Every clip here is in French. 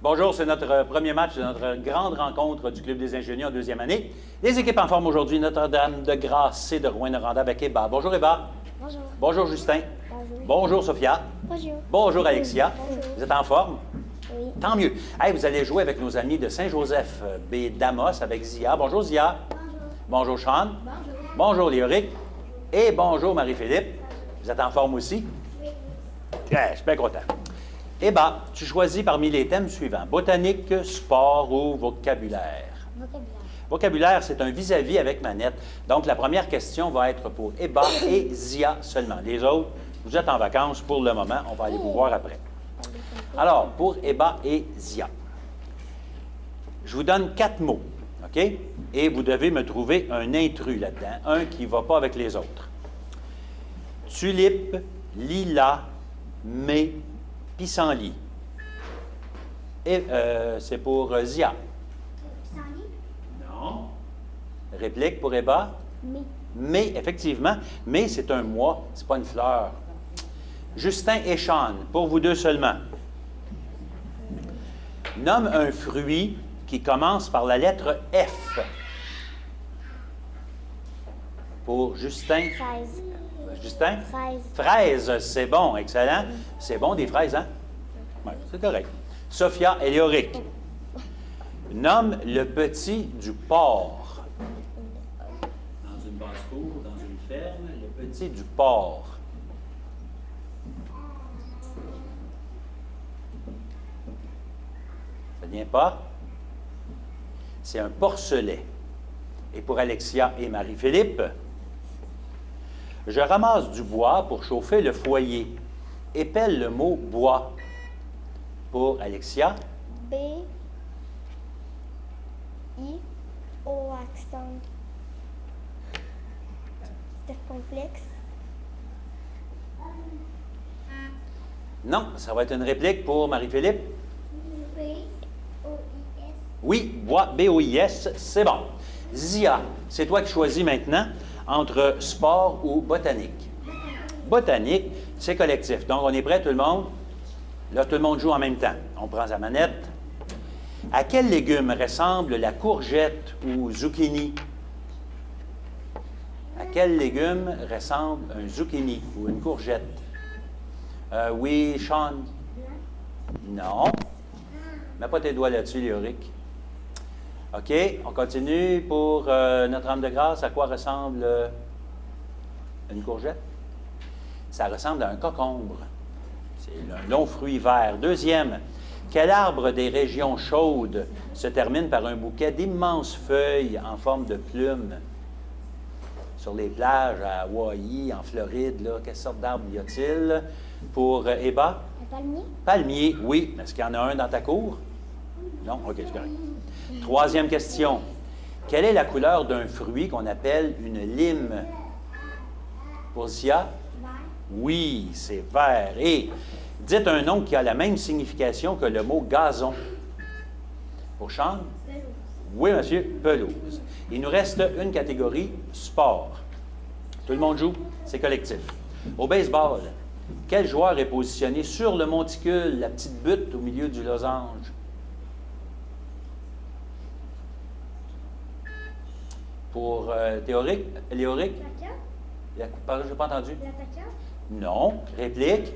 Bonjour, c'est notre premier match de notre grande rencontre du Club des ingénieurs en deuxième année. Les équipes en forme aujourd'hui, Notre-Dame-de-Grâce et de Rouyn-Noranda avec Eba. Bonjour Eba. Bonjour. Bonjour Justin. Bonjour. Bonjour Sophia. Bonjour. Bonjour Alexia. Bonjour. Vous êtes en forme? Oui. Tant mieux. Hey, vous allez jouer avec nos amis de Saint-Joseph B. D'Amos avec Zia. Bonjour Zia. Bonjour. Bonjour Sean. Bonjour. Bonjour Léoric. Et bonjour Marie-Philippe. Vous êtes en forme aussi? Oui. Je suis bien content. Eba, tu choisis parmi les thèmes suivants: botanique, sport ou vocabulaire. Vocabulaire. Vocabulaire, c'est un vis-à-vis avec manette. Donc, la première question va être pour Eba et Zia seulement. Les autres, vous êtes en vacances pour le moment. On va aller vous voir après. Alors, pour Eba et Zia, je vous donne 4 mots, OK? Et vous devez me trouver un intrus là-dedans, un qui ne va pas avec les autres. Tulipe, lilas, mai, pissenlit. Et c'est pour Zia. Pissenlit. Non. Réplique pour Eba? Mais. Mais, effectivement, mais c'est un mois, c'est pas une fleur. Justin et Sean, pour vous deux seulement. Nomme un fruit qui commence par la lettre F. Pour Justin. Fraise. Justin? Fraise. Fraises, c'est bon, excellent. C'est bon, des fraises, hein? Oui, c'est correct. Sophia et Léoric. Nomme le petit du porc. Dans une basse-cour, dans une ferme, le petit du porc. Ça ne vient pas? C'est un porcelet. Et pour Alexia et Marie-Philippe, je ramasse du bois pour chauffer le foyer. Épelle le mot bois. Pour Alexia, B. I. O accent. Circonflexe. non, ça va être une réplique pour Marie-Philippe. B. O. I. S. Oui, bois, B-O-I-S, c'est bon. Zia, c'est toi qui choisis maintenant entre sport ou botanique. Botanique, c'est collectif. Donc, on est prêt, tout le monde? Là, tout le monde joue en même temps. On prend sa manette. À quel légume ressemble la courgette ou zucchini? À quel légume ressemble un zucchini ou une courgette? Oui, Sean? Non. Mets pas tes doigts là-dessus, Léoric. OK, on continue. Pour Notre-Dame-de-Grâce, à quoi ressemble une courgette? Ça ressemble à un cocombre. C'est un long fruit vert. Deuxième, quel arbre des régions chaudes se termine par un bouquet d'immenses feuilles en forme de plumes? Sur les plages à Hawaï, en Floride, là, quelle sorte d'arbre y a-t-il? Pour Eba? Un palmier. Palmier, oui. Est-ce qu'il y en a un dans ta cour? Non? OK, c'est correct. Troisième question. Quelle est la couleur d'un fruit qu'on appelle une lime? Pour Zia? Vert. Oui, c'est vert. Et dites un nom qui a la même signification que le mot gazon. Pour Sean? Pelouse. Oui, monsieur, pelouse. Il nous reste une catégorie, sport. Tout le monde joue, c'est collectif. Au baseball, quel joueur est positionné sur le monticule, la petite butte au milieu du losange? Pour Léoric? L'attaquant. Pardon, je n'ai pas entendu. L'attaquant. Non. Réplique?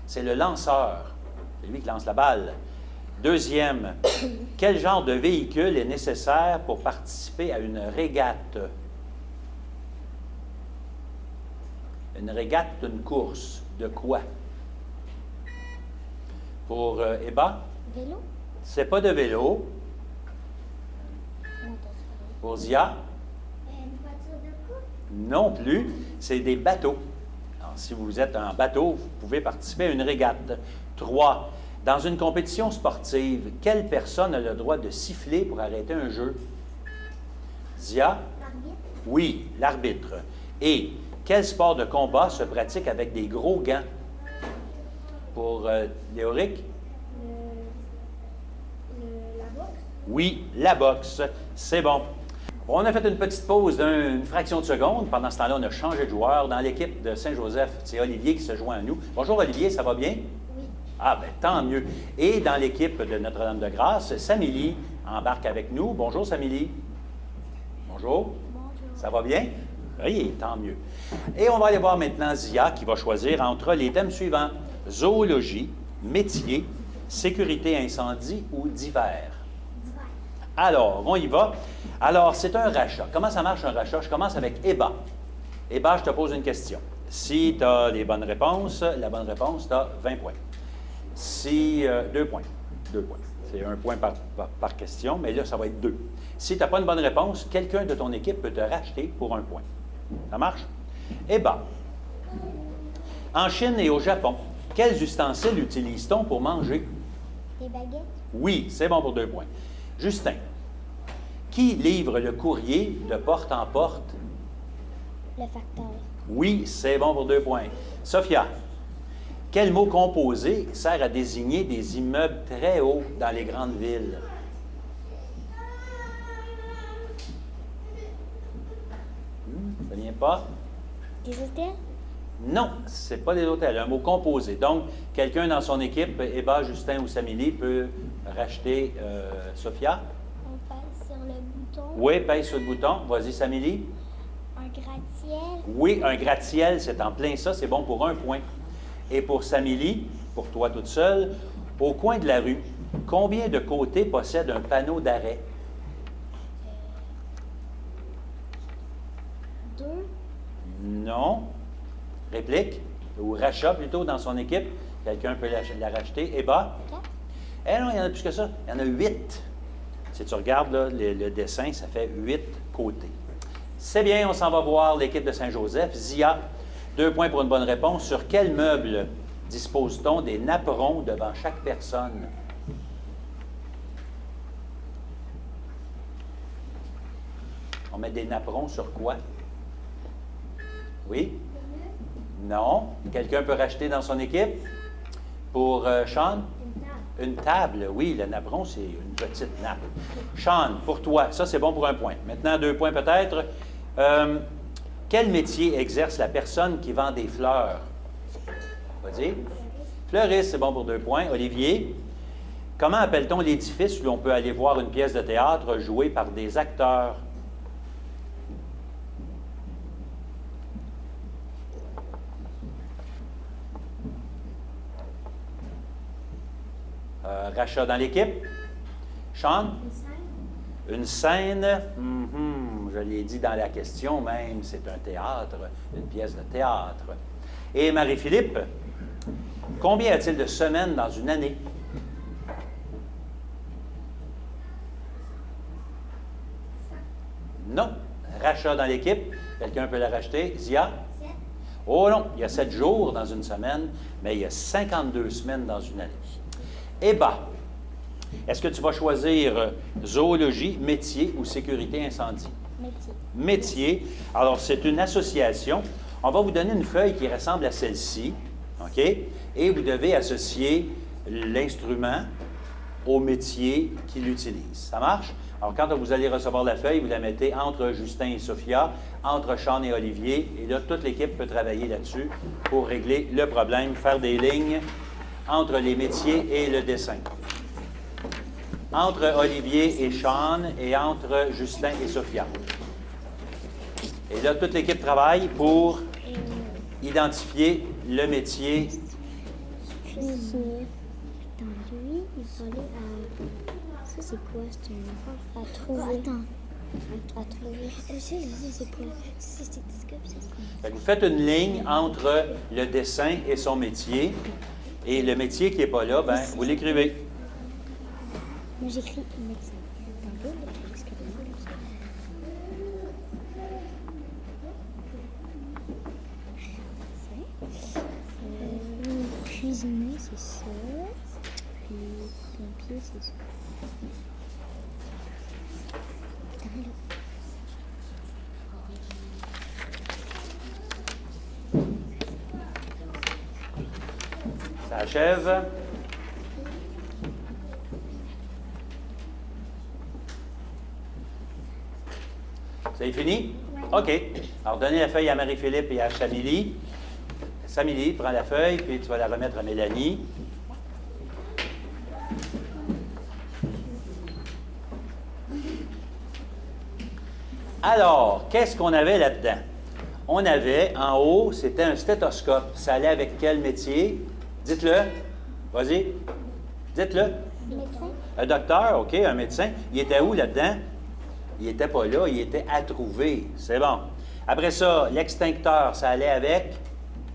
C'est le lanceur. C'est lui qui lance la balle. Deuxième, quel genre de véhicule est nécessaire pour participer à une régate? Une régate, une course. De quoi? Pour Eba? Vélo. C'est pas de vélo. Pour Zia? Une voiture de coupe. Non plus. C'est des bateaux. Alors, si vous êtes en bateau, vous pouvez participer à une régate. 3. Dans une compétition sportive, quelle personne a le droit de siffler pour arrêter un jeu? Zia? L'arbitre. Oui, l'arbitre. Et quel sport de combat se pratique avec des gros gants? Pour Léoric? La boxe. Oui, la boxe. C'est bon. On a fait une petite pause d'une fraction de seconde. Pendant ce temps-là, on a changé de joueur. Dans l'équipe de Saint-Joseph, c'est Olivier qui se joint à nous. Bonjour Olivier, ça va bien? Oui. Ah, bien, tant mieux. Et dans l'équipe de Notre-Dame-de-Grâce, Samily embarque avec nous. Bonjour, Samily. Bonjour. Bonjour. Ça va bien? Oui, tant mieux. Et on va aller voir maintenant Zia qui va choisir entre les thèmes suivants. Zoologie, métier, sécurité incendie ou divers. Alors, on y va. Alors, c'est un rachat. Comment ça marche un rachat? Je commence avec Eba. Eba, je te pose une question. Si tu as les bonnes réponses, la bonne réponse, tu as 20 points. Si, 2 points. 2 points. C'est un point par question, mais là, ça va être 2. Si tu n'as pas une bonne réponse, quelqu'un de ton équipe peut te racheter pour 1 point. Ça marche? Eba. En Chine et au Japon, quels ustensiles utilise-t-on pour manger? Des baguettes? Oui, c'est bon pour 2 points. Justin. Qui livre le courrier de porte en porte? Le facteur. Oui, c'est bon pour 2 points. Sophia. Quel mot composé sert à désigner des immeubles très hauts dans les grandes villes? Ça ne vient pas? Des hôtels? Non, ce n'est pas des hôtels, un mot composé. Donc, quelqu'un dans son équipe, Eba, Justin ou Samily, peut racheter Sophia. On passe sur le bouton. Oui, pèse sur le bouton. Vas-y, Samily. Un gratte-ciel. Oui, un gratte-ciel, c'est en plein ça, c'est bon pour 1 point. Et pour Samily, pour toi toute seule, au coin de la rue, combien de côtés possède un panneau d'arrêt? 2. Non. Réplique, ou rachat plutôt dans son équipe. Quelqu'un peut la racheter. Eba? 4. Eh non, il y en a plus que ça. Il y en a 8. Si tu regardes là, le dessin, ça fait 8 côtés. C'est bien, on s'en va voir l'équipe de Saint-Joseph. Zia, 2 points pour une bonne réponse. Sur quel meuble dispose-t-on des napperons devant chaque personne? On met des napperons sur quoi? Oui? Non. Quelqu'un peut racheter dans son équipe? Pour Sean? Une table. Une table, oui. Le napperon, c'est une petite nappe. Sean, pour toi, ça c'est bon pour 1 point. Maintenant, 2 points peut-être. Quel métier exerce la personne qui vend des fleurs? Vas-y. Fleuriste, c'est bon pour 2 points. Olivier, comment appelle-t-on l'édifice où on peut aller voir une pièce de théâtre jouée par des acteurs? Rachat dans l'équipe. Sean? Une scène. Une scène, je l'ai dit dans la question même, c'est un théâtre, une pièce de théâtre. Et Marie-Philippe, combien y a-t-il de semaines dans une année? Non. Rachat dans l'équipe. Quelqu'un peut la racheter. Zia? 7. Oh non, il y a 7 jours dans une semaine, mais il y a 52 semaines dans une année. Eba, est-ce que tu vas choisir zoologie, métier ou sécurité incendie? Métier. Métier. Alors, c'est une association. On va vous donner une feuille qui ressemble à celle-ci, OK? Et vous devez associer l'instrument au métier qu'il utilise. Ça marche? Alors, quand vous allez recevoir la feuille, vous la mettez entre Justin et Sophia, entre Sean et Olivier, et là, toute l'équipe peut travailler là-dessus pour régler le problème, faire des lignes entre les métiers et le dessin. Entre Olivier et Sean et entre Justin et Sophia. Et là, toute l'équipe travaille pour identifier le métier. Attends, lui, il fallait à... Ça, c'est quoi? C'est un enfant à trouver. Attends. À trouver. Je sais, c'est quoi? C'est quoi? Fait que vous faites une ligne entre le dessin et son métier. Et le métier qui n'est pas là, ben, vous l'écrivez. Moi, j'écris médecin. Cuisinier, c'est ça. Puis pompier, c'est ça. Ça achève. C'est fini? OK. Alors, donnez la feuille à Marie-Philippe et à Samily. Samily, prends la feuille, puis tu vas la remettre à Mélanie. Alors, qu'est-ce qu'on avait là-dedans? On avait, en haut, c'était un stéthoscope. Ça allait avec quel métier? Dites-le. Vas-y. Dites-le. Médecin. Un docteur, OK, un médecin. Il était où là-dedans? Il n'était pas là, il était à trouver. C'est bon. Après ça, l'extincteur, ça allait avec?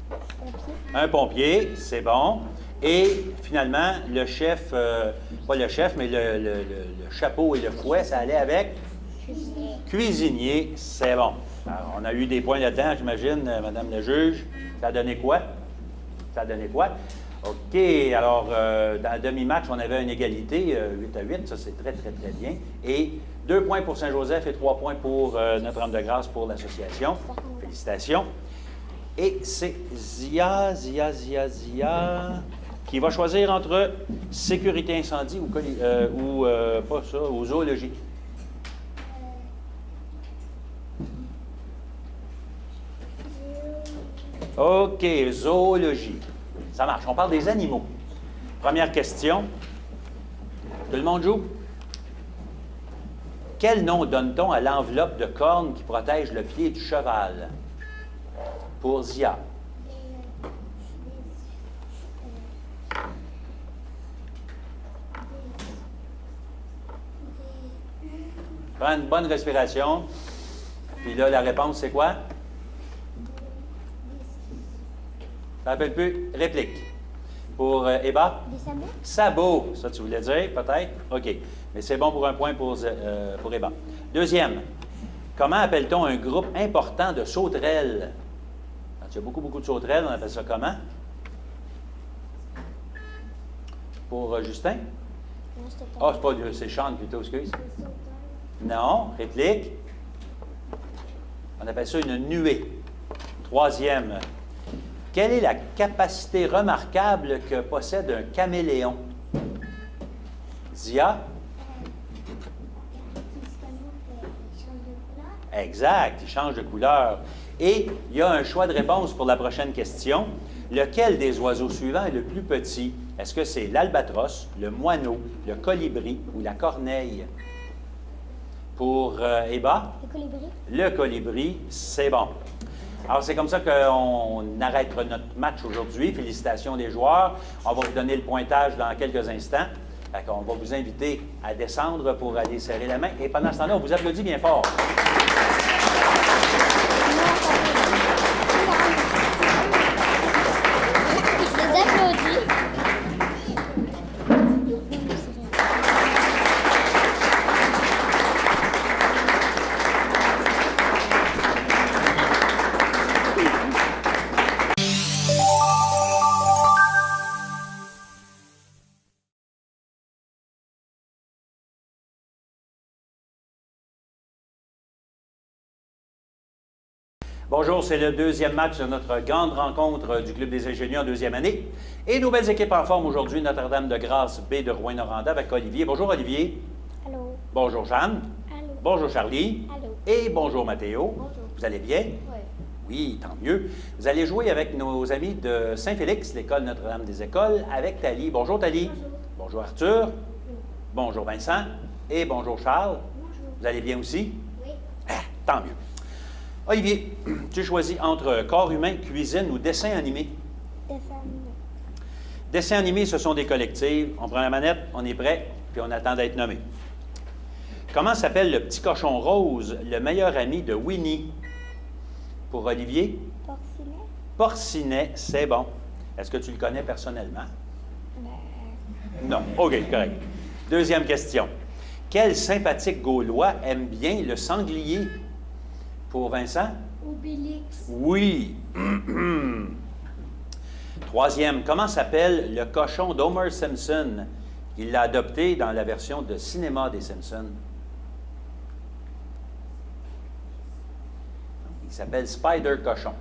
Pompier. Un pompier, c'est bon. Et finalement, le chef, pas le chef, mais le chapeau et le fouet, ça allait avec? Cuisinier. Cuisinier, c'est bon. Alors, on a eu des points là-dedans, j'imagine, Madame le juge. Ça a donné quoi? Ça a donné quoi? OK, alors, dans le demi-match, on avait une égalité, 8-8, ça c'est très, très, très bien. Et 2 points pour Saint-Joseph et 3 points pour Notre-Dame-de-Grâce pour l'association. Félicitations. Et c'est Zia, qui va choisir entre sécurité incendie ou pas ça, ou zoologie. OK, zoologie. Ça marche. On parle des animaux. Première question. Tout le monde joue? Quel nom donne-t-on à l'enveloppe de cornes qui protège le pied du cheval? Pour Zia. Prends une bonne respiration. Puis là, la réponse, c'est quoi? Ça ne rappelle plus? Réplique. Pour Eba? Des sabots. Sabot. Ça, tu voulais dire, peut-être? OK. Mais c'est bon pour un point pour Eba. Deuxième. Comment appelle-t-on un groupe important de sauterelles? Quand il y a beaucoup, beaucoup de sauterelles, on appelle ça comment? Pour Justin? Non, c'était Ah, c'est Sean plutôt, excuse. Non, réplique. On appelle ça une nuée. Troisième. Quelle est la capacité remarquable que possède un caméléon? Zia? Exact, il change de couleur. Et il y a un choix de réponse pour la prochaine question. Lequel des oiseaux suivants est le plus petit? Est-ce que c'est l'albatros, le moineau, le colibri ou la corneille? Pour Eba? Le colibri. Le colibri, c'est bon. Alors, c'est comme ça qu'on arrête notre match aujourd'hui. Félicitations les joueurs. On va vous donner le pointage dans quelques instants. On va vous inviter à descendre pour aller serrer la main. Et pendant ce temps-là, on vous applaudit bien fort. Je les applaudis. Bonjour, c'est le deuxième match de notre grande rencontre du Club des ingénieurs en deuxième année. Et nos belles équipes en forme aujourd'hui, Notre-Dame-de-Grâce B de Rouyn-Noranda avec Olivier. Bonjour Olivier. Allô. Bonjour Jeanne. Allô. Bonjour Charlie. Allô. Et bonjour Mathéo. Bonjour. Vous allez bien? Oui. Oui, tant mieux. Vous allez jouer avec nos amis de Saint-Félix, l'école Notre-Dame des Écoles, avec Thalie. Bonjour Thalie. Bonjour. Bonjour Arthur. Bonjour Vincent. Et bonjour Charles. Bonjour. Vous allez bien aussi? Oui. Ah, tant mieux. Olivier, tu choisis entre corps humain, cuisine ou dessin animé? Dessin animé. Dessins animés, ce sont des collectifs. On prend la manette, on est prêt, puis on attend d'être nommé. Comment s'appelle le petit cochon rose, le meilleur ami de Winnie? Pour Olivier? Porcinet. Porcinet, c'est bon. Est-ce que tu le connais personnellement? Ben, Non. OK, correct. Deuxième question. Quel sympathique Gaulois aime bien le sanglier? Pour Vincent? Obélix. Oui. Troisième, comment s'appelle le cochon d'Homer Simpson? Il l'a adopté dans la version de cinéma des Simpsons. Il s'appelle Spider Cochon.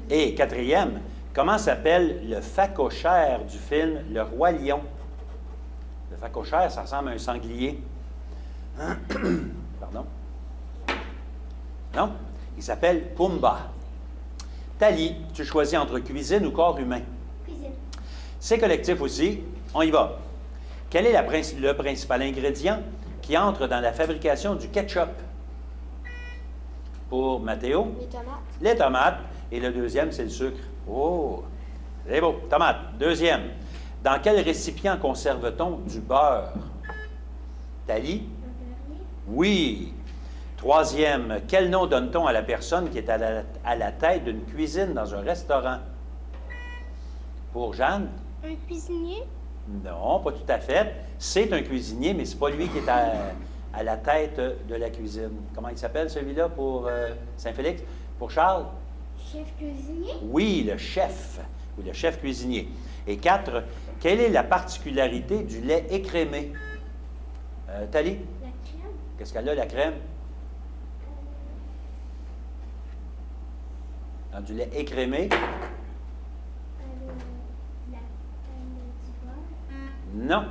Et quatrième, comment s'appelle le phacochère du film Le Roi Lion? Le phacochère, ça ressemble à un sanglier. Pardon? Non? Il s'appelle Pumba. Thalie, tu choisis entre cuisine ou corps humain? Cuisine. C'est collectif aussi. On y va. Quel est le principal ingrédient qui entre dans la fabrication du ketchup? Pour Mathéo? Les tomates. Les tomates. Et le deuxième, c'est le sucre. Oh! C'est beau. Tomate. Deuxième. Dans quel récipient conserve-t-on du beurre? Thalie? Oui. Troisième. Quel nom donne-t-on à la personne qui est à la tête d'une cuisine dans un restaurant? Pour Jeanne? Un cuisinier? Non, pas tout à fait. C'est un cuisinier, mais c'est pas lui qui est à la tête de la cuisine. Comment il s'appelle, celui-là, pour Saint-Félix? Pour Charles? Chef cuisinier? Oui, le chef, ou le chef cuisinier. Et 4, quelle est la particularité du lait écrémé? Thalie? La crème? Qu'est-ce qu'elle a, la crème? Dans du lait écrémé? Non.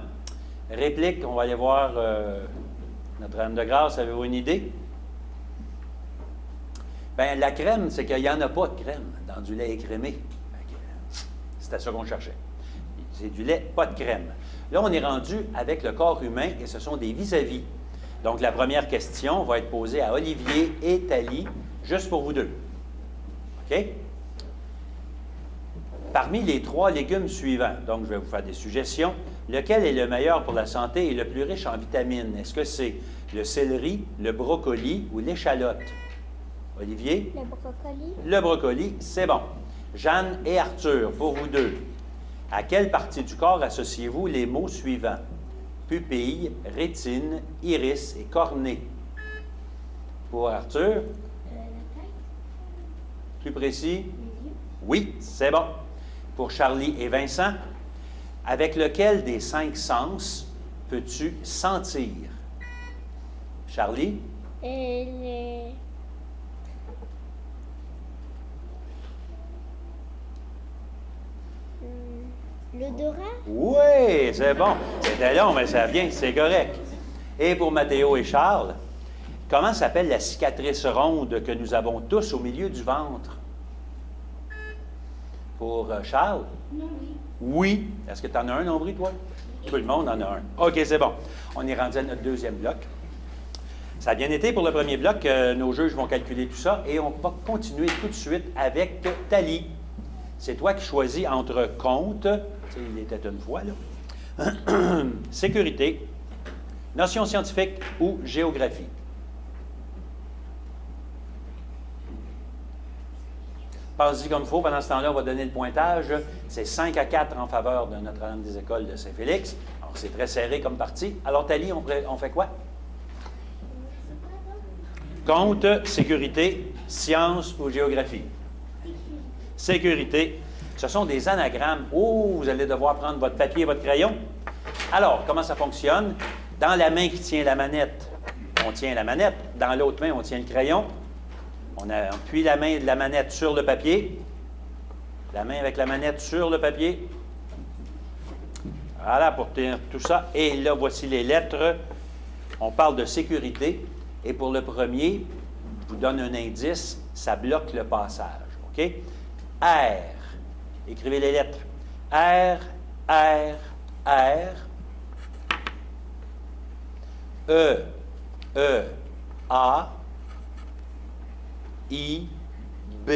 Réplique, on va aller voir Notre-Dame de Grâce. Avez-vous une idée? Bien, la crème, c'est qu'il n'y en a pas de crème dans du lait écrémé. C'était ça qu'on cherchait. C'est du lait, pas de crème. Là, on est rendu avec le corps humain et ce sont des vis-à-vis. Donc, la première question va être posée à Olivier et Thalie, juste pour vous deux. OK? Parmi les 3 légumes suivants, donc je vais vous faire des suggestions, lequel est le meilleur pour la santé et le plus riche en vitamines? Est-ce que c'est le céleri, le brocoli ou l'échalote? Olivier? Le brocoli. Le brocoli, c'est bon. Jeanne et Arthur, pour vous deux. À quelle partie du corps associez-vous les mots suivants? Pupille, rétine, iris et cornée. Pour Arthur? La tête. Plus précis? Les yeux. Oui, c'est bon. Pour Charlie et Vincent, avec lequel des 5 sens peux-tu sentir? Charlie? L'odorat? Oui, c'est bon. C'était long, mais ça vient, c'est correct. Et pour Mathéo et Charles, comment s'appelle la cicatrice ronde que nous avons tous au milieu du ventre? Pour Charles? Nombril. Oui. Est-ce que tu en as un nombril, toi? Tout le monde en a un. OK, c'est bon. On est rendu à notre deuxième bloc. Ça a bien été pour le premier bloc. Nos juges vont calculer tout ça et on va continuer tout de suite avec Thalie. C'est toi qui choisis entre compte, tu sais, il était une fois, là, sécurité, notions scientifiques ou géographie. Passe-y comme il faut. Pendant ce temps-là, on va donner le pointage. C'est 5-4 en faveur de Notre-Dame des Écoles de Saint-Félix. Alors, c'est très serré comme partie. Alors, Thalie, on fait quoi? Compte, sécurité, sciences ou géographie? Sécurité. Ce sont des anagrammes. Oh, vous allez devoir prendre votre papier et votre crayon. Alors, comment ça fonctionne? Dans la main qui tient la manette, on tient la manette. Dans l'autre main, on tient le crayon. On appuie la main de la manette sur le papier. La main avec la manette sur le papier. Voilà, pour tenir tout ça. Et là, voici les lettres. On parle de sécurité. Et pour le premier, je vous donne un indice, ça bloque le passage. OK? R. Écrivez les lettres. R, R, R. E, E, A. I, B.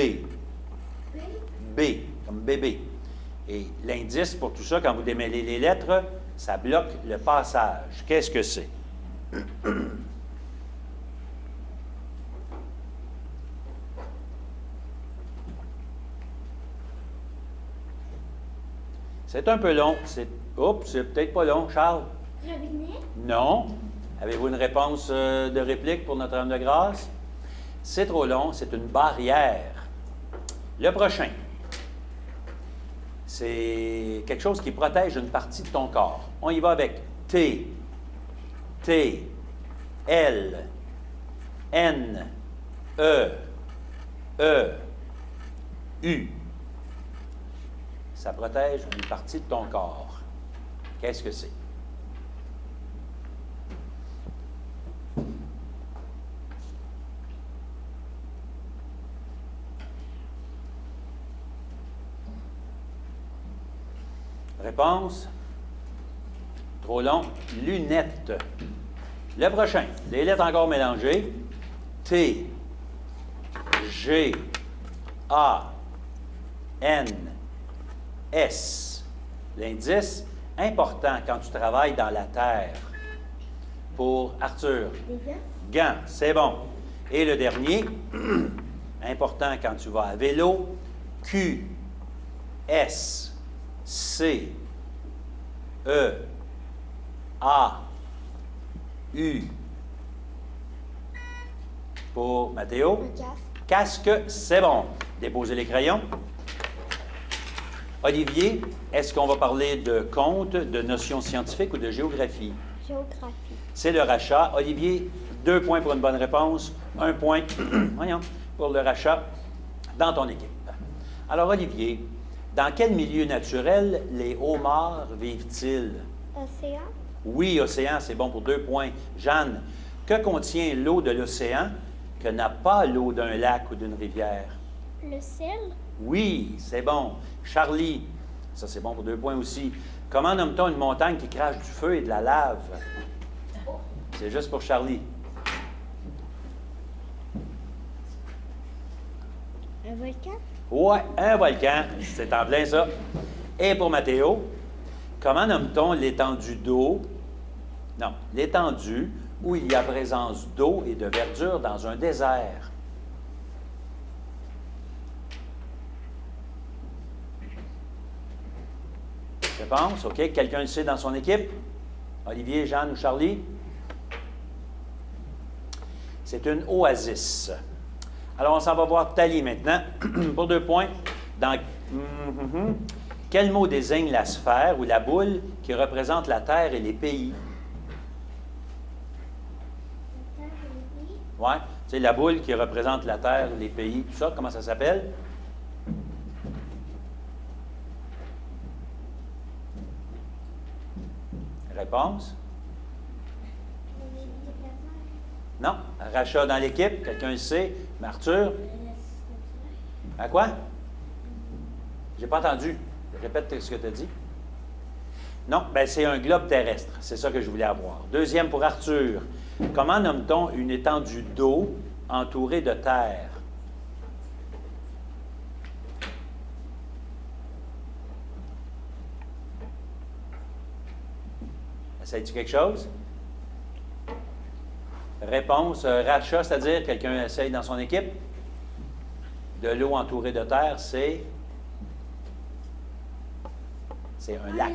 B, comme bébé. Et l'indice pour tout ça, quand vous démêlez les lettres, ça bloque le passage. Qu'est-ce que c'est? C'est un peu long. Oups, c'est peut-être pas long. Charles? Robinet? Non. Avez-vous une réponse de réplique pour Notre-Dame de Grâce? C'est trop long, c'est une barrière. Le prochain, c'est quelque chose qui protège une partie de ton corps. On y va avec T, T, L, N, E, E, U. Ça protège une partie de ton corps. Qu'est-ce que c'est? Réponse? Trop long. Lunettes. Le prochain. Les lettres encore mélangées. T, G, A, N, S. L'indice, important quand tu travailles dans la terre. Pour Arthur. Gants, c'est bon. Et le dernier, important quand tu vas à vélo, Q, S, C, E, A, U. Pour Mathéo. Casque, c'est bon. Déposez les crayons. Olivier, est-ce qu'on va parler de compte, de notions scientifiques ou de géographie? Géographie. C'est le rachat. Olivier, 2 points pour une bonne réponse, 1 point voyons, pour le rachat dans ton équipe. Alors, Olivier, dans quel milieu naturel les homards vivent-ils? Océan. Oui, océan, c'est bon pour 2 points. Jeanne, que contient l'eau de l'océan que n'a pas l'eau d'un lac ou d'une rivière? Le sel. Oui, c'est bon. Charlie, ça c'est bon pour 2 points aussi. Comment nomme-t-on une montagne qui crache du feu et de la lave? C'est juste pour Charlie. Un volcan. Ouais, un volcan, c'est en plein ça. Et pour Mathéo, comment nomme-t-on l'étendue d'eau? Non, l'étendue où il y a présence d'eau et de verdure dans un désert. Réponse, OK. Quelqu'un le sait dans son équipe? Olivier, Jeanne ou Charlie? C'est une oasis. Alors, on s'en va voir Thalie maintenant. Pour 2 points. Dans quel mot désigne la sphère ou la boule qui représente la Terre et les pays? Oui, tu sais, la boule qui représente la Terre, les pays, tout ça, comment ça s'appelle? Réponse? Non. Rachat dans l'équipe, quelqu'un le sait. Mais Arthur? À quoi? J'ai pas entendu. Répète ce que tu as dit. Non, bien, c'est un globe terrestre. C'est ça que je voulais avoir. Deuxième pour Arthur. Comment nomme-t-on une étendue d'eau entourée de terre? Essayes-tu quelque chose? Réponse, rachat, c'est-à-dire quelqu'un essaye dans son équipe? De l'eau entourée de terre, c'est un lac.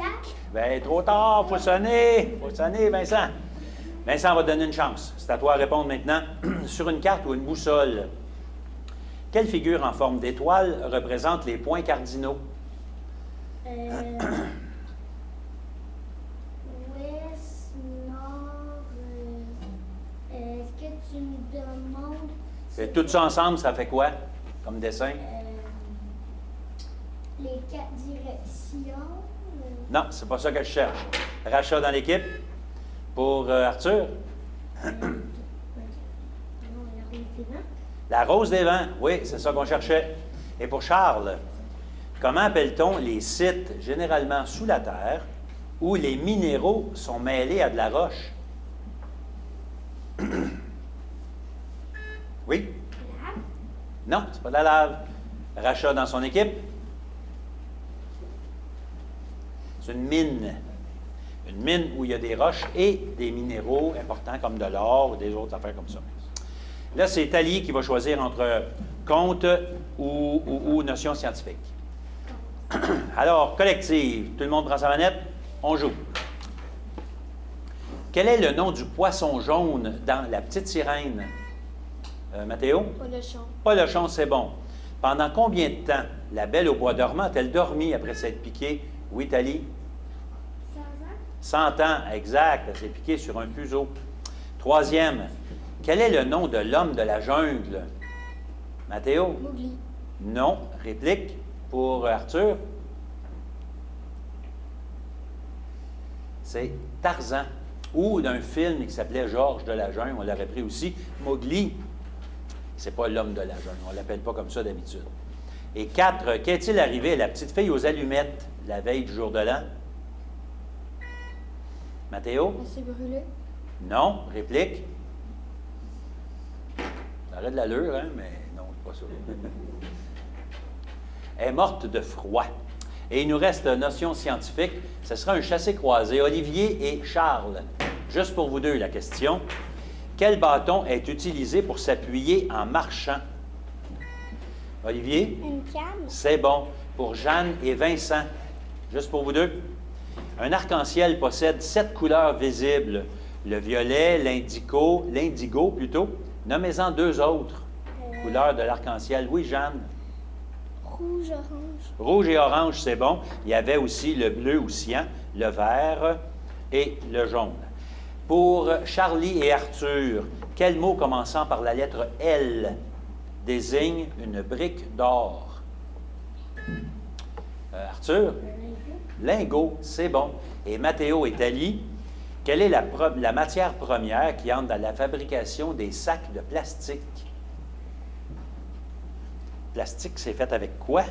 Bien, trop tard, il faut sonner. Il faut sonner, Vincent. Vincent va te donner une chance. C'est à toi de répondre maintenant. Sur une carte ou une boussole, quelle figure en forme d'étoile représente les points cardinaux? Ouest, nord. Est-ce que tu me demandes. Et tout ça ensemble, ça fait quoi comme dessin? Les 4 directions. Non, c'est pas ça que je cherche. Rachat dans l'équipe. Pour Arthur? La rose des vents, oui, c'est ça qu'on cherchait. Et pour Charles, comment appelle-t-on les sites généralement sous la terre où les minéraux sont mêlés à de la roche? Oui? Non, c'est pas de la lave. Rachat dans son équipe? C'est une mine. Une mine où il y a des roches et des minéraux importants comme de l'or ou des autres affaires comme ça. Là, c'est Thalie qui va choisir entre compte ou notion scientifique. Alors, collective. Tout le monde prend sa manette? On joue. Quel est le nom du poisson jaune dans La Petite Sirène? Mathéo? Polochon. Polochon, c'est bon. Pendant combien de temps la Belle au bois dormant a-t-elle dormi après s'être piquée? Oui, Thalie? 100 ans, exact. Elle s'est piquée sur un fuseau. Troisième, quel est le nom de l'homme de la jungle? Mathéo? Mowgli. Non. Réplique pour Arthur? C'est Tarzan. Ou d'un film qui s'appelait Georges de la jungle, on l'aurait pris aussi. Mowgli, c'est pas l'homme de la jungle, on ne l'appelle pas comme ça d'habitude. Et 4, qu'est-il arrivé à la petite fille aux allumettes la veille du jour de l'an? Mathéo? Elle s'est brûlée. Non. Réplique? Ça aurait de l'allure, hein, mais non. Pas ça. Elle est morte de froid. Et il nous reste notion scientifique. Ce sera un chassé-croisé. Olivier et Charles. Juste pour vous deux, la question. Quel bâton est utilisé pour s'appuyer en marchant? Olivier? Une canne. C'est bon. Pour Jeanne et Vincent. Juste pour vous deux. Un arc-en-ciel possède 7 couleurs visibles. Le violet, l'indigo plutôt. Nommez-en 2 autres couleurs de l'arc-en-ciel. Oui, Jeanne? Rouge, orange. Rouge et orange, c'est bon. Il y avait aussi le bleu ou cyan, le vert et le jaune. Pour Charlie et Arthur, quel mot commençant par la lettre L désigne une brique d'or? Arthur? Lingot, c'est bon. Et Mathéo et Thalie, quelle est la matière première qui entre dans la fabrication des sacs de plastique? Plastique, c'est fait avec quoi?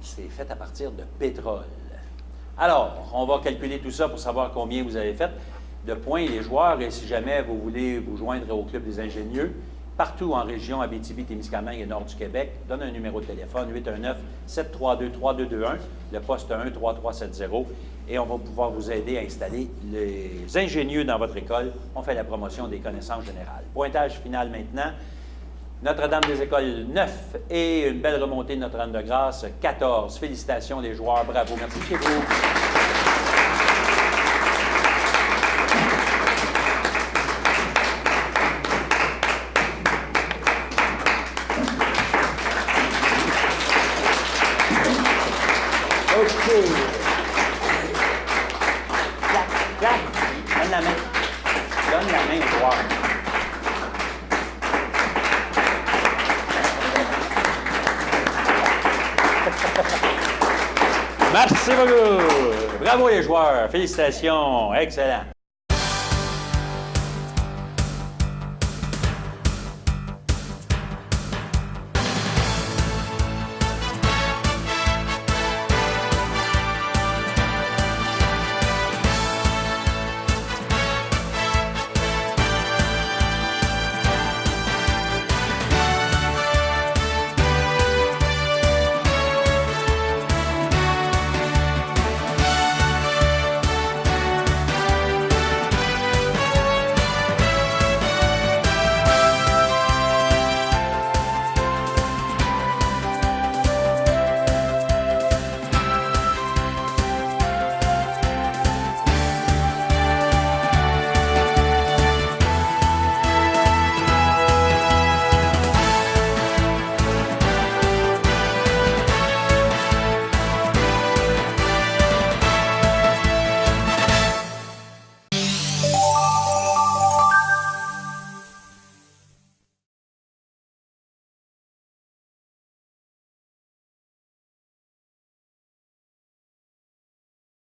C'est fait à partir de pétrole. Alors, on va calculer tout ça pour savoir combien vous avez fait de points, les joueurs, et si jamais vous voulez vous joindre au Club des ingénieux, partout en région Abitibi-Témiscamingue et Nord du Québec, donne un numéro de téléphone, 819-732-3221, le poste 1-3370, et on va pouvoir vous aider à installer les ingénieux dans votre école. On fait la promotion des connaissances générales. Pointage final maintenant. Notre-Dame des Écoles 9 et une belle remontée de Notre-Dame de Grâce 14. Félicitations les joueurs, bravo, merci chez vous. OK. Clap, clap. Donne la main. Donne la main aux joueurs. Merci beaucoup. Bravo les joueurs. Félicitations. Excellent.